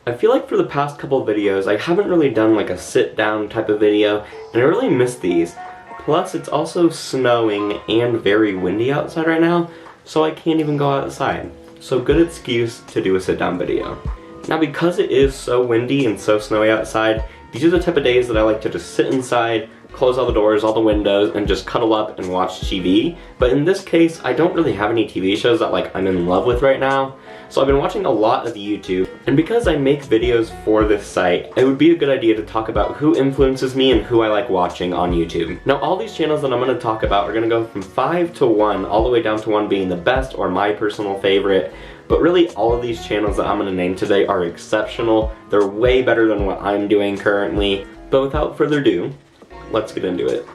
I feel like for the past couple videos, I haven't really done like a sit-down type of video, and I really miss these. Plus, it's also snowing and very windy outside right now, so I can't even go outside. So good excuse to do a sit-down video. Now, because it is so windy and so snowy outside, these are the type of days that I like to just sit inside, close all the doors, all the windows, and just cuddle up and watch TV. But in this case, I don't really have any TV shows that like I'm in love with right now. So I've been watching a lot of YouTube, and because I make videos for this site, it would be a good idea to talk about who influences me and who I like watching on YouTube. Now, all these channels that I'm going to talk about are going to go from 5 to 1, all the way down to 1 being the best or my personal favorite. But really, all of these channels that I'm going to name today are exceptional. They're way better than what I'm doing currently. But without further ado, let's get into it.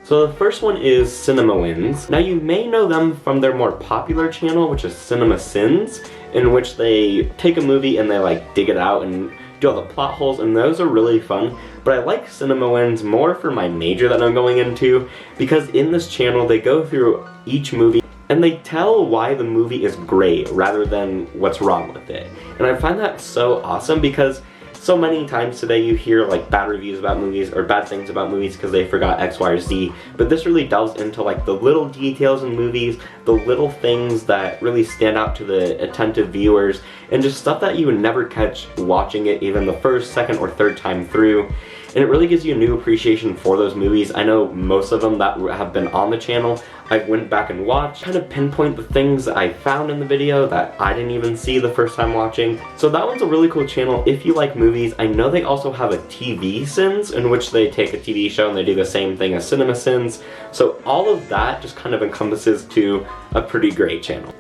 So the first one is CinemaWins. Now, you may know them from their more popular channel, which is CinemaSins, in which they take a movie and they like dig it out and do all the plot holes, and those are really fun. But I like CinemaWins more for my major that I'm going into, because in this channel they go through each movie and they tell why the movie is great rather than what's wrong with it. And I find that so awesome, because so many times today you hear like bad reviews about movies or bad things about movies because they forgot X, Y, or Z, but this really delves into like the little details in movies, the little things that really stand out to the attentive viewers, and just stuff that you would never catch watching it even the first, second, or third time through. And it really gives you a new appreciation for those movies. I know most of them that have been on the channel, I went back and watched, kind of pinpoint the things that I found in the video that I didn't even see the first time watching. So that one's a really cool channel if you like movies. I know they also have a TV Sins, in which they take a TV show and they do the same thing as CinemaSins. So all of that just kind of encompasses to a pretty great channel.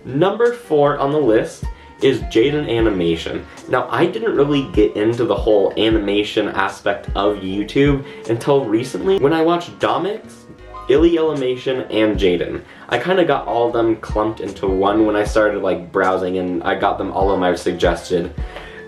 Number 4 on the list is Jaden Animation. Now, I didn't really get into the whole animation aspect of YouTube until recently when I watched Domix, Animation, and Jaden. I kind of got all of them clumped into one when I started like browsing, and I got them all on my suggested.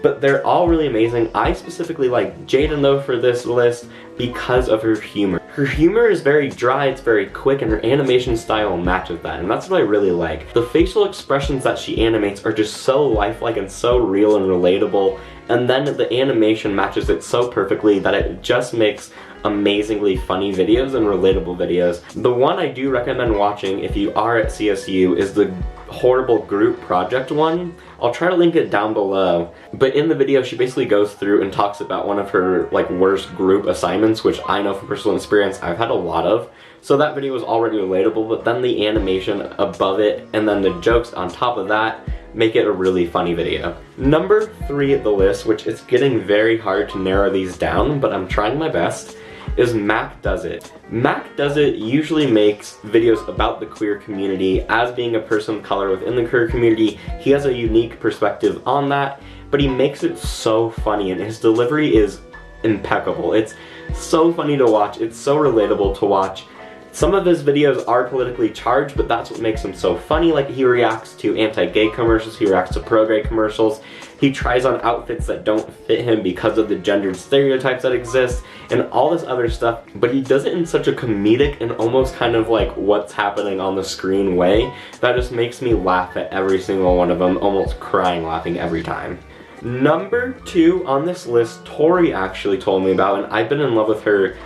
But they're all really amazing. I specifically like Jaden though for this list because of her humor. Her humor is very dry, it's very quick, and her animation style matches that, and that's what I really like. The facial expressions that she animates are just so lifelike and so real and relatable, and then the animation matches it so perfectly that it just makes amazingly funny videos and relatable videos. The one I do recommend watching if you are at CSU is the horrible group project one. I'll try to link it down below. But in the video, she basically goes through and talks about one of her like worst group assignments, which I know from personal experience I've had a lot of. So that video was already relatable, but then the animation above it and then the jokes on top of that make it a really funny video. Number 3 at the list, which it's getting very hard to narrow these down, but I'm trying my best, is Mac Does It. Mac Does It usually makes videos about the queer community. As being a person of color within the queer community, he has a unique perspective on that, but he makes it so funny, and his delivery is impeccable. It's so funny to watch, it's so relatable to watch. Some of his videos are politically charged, but that's what makes them so funny. Like, he reacts to anti-gay commercials, he reacts to pro-gay commercials, he tries on outfits that don't fit him because of the gendered stereotypes that exist, and all this other stuff, but he does it in such a comedic and almost kind of like what's happening on the screen way that just makes me laugh at every single one of them, almost crying laughing every time. Number 2 on this list, Tori actually told me about, and I've been in love with her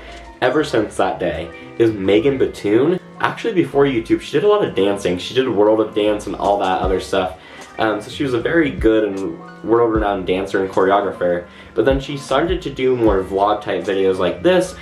ever since that day, is Meaghan Batoon. Actually, before YouTube, she did a lot of dancing. She did World of Dance and all that other stuff. So she was a very good and world-renowned dancer and choreographer. But then she started to do more vlog-type videos like this,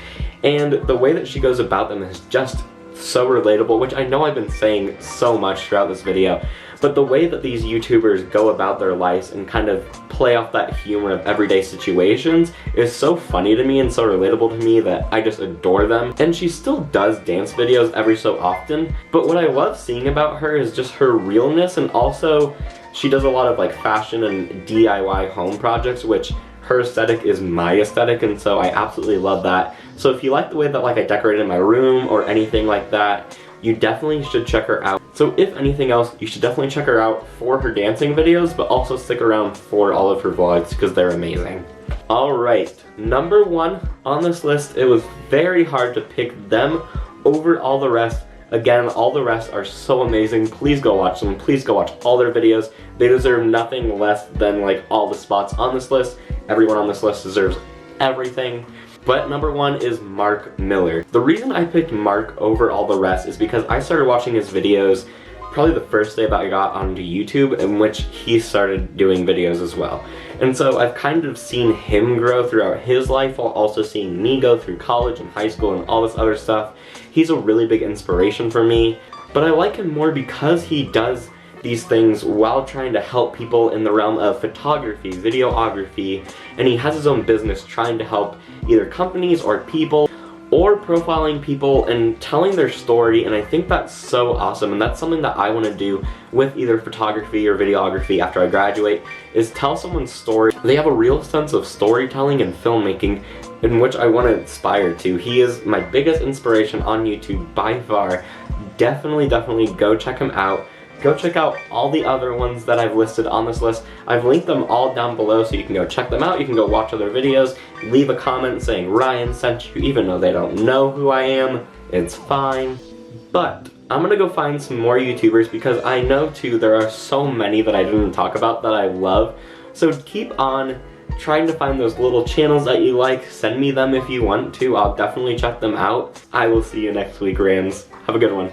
and the way that she goes about them is just so relatable, which I know I've been saying so much throughout this video. But the way that these YouTubers go about their lives and kind of play off that humor of everyday situations is so funny to me and so relatable to me that I just adore them. And she still does dance videos every so often, but what I love seeing about her is just her realness, and also she does a lot of like fashion and DIY home projects, which her aesthetic is my aesthetic, and so I absolutely love that. So if you like the way that like I decorated my room or anything like that, you definitely should check her out. So if anything else, you should definitely check her out for her dancing videos, but also stick around for all of her vlogs because they're amazing. Alright, number 1 on this list, it was very hard to pick them over all the rest. Again, all the rest are so amazing. Please go watch them. Please go watch all their videos. They deserve nothing less than like all the spots on this list. Everyone on this list deserves everything. But number 1 is Mark Miller. The reason I picked Mark over all the rest is because I started watching his videos probably the first day that I got onto YouTube, in which he started doing videos as well. And so I've kind of seen him grow throughout his life while also seeing me go through college and high school and all this other stuff. He's a really big inspiration for me, but I like him more because he does these things while trying to help people in the realm of photography, videography, and he has his own business trying to help either companies or people, or profiling people and telling their story, and I think that's so awesome, and that's something that I want to do with either photography or videography after I graduate, is tell someone's story. They have a real sense of storytelling and filmmaking in which I want to aspire to. He is my biggest inspiration on YouTube by far. Definitely go check him out. Go check out all the other ones that I've listed on this list. I've linked them all down below so you can go check them out. You can go watch other videos. Leave a comment saying Ryan sent you, even though they don't know who I am. It's fine. But I'm gonna go find some more YouTubers because I know too there are so many that I didn't talk about that I love. So keep on trying to find those little channels that you like. Send me them if you want to. I'll definitely check them out. I will see you next week, Rams. Have a good one.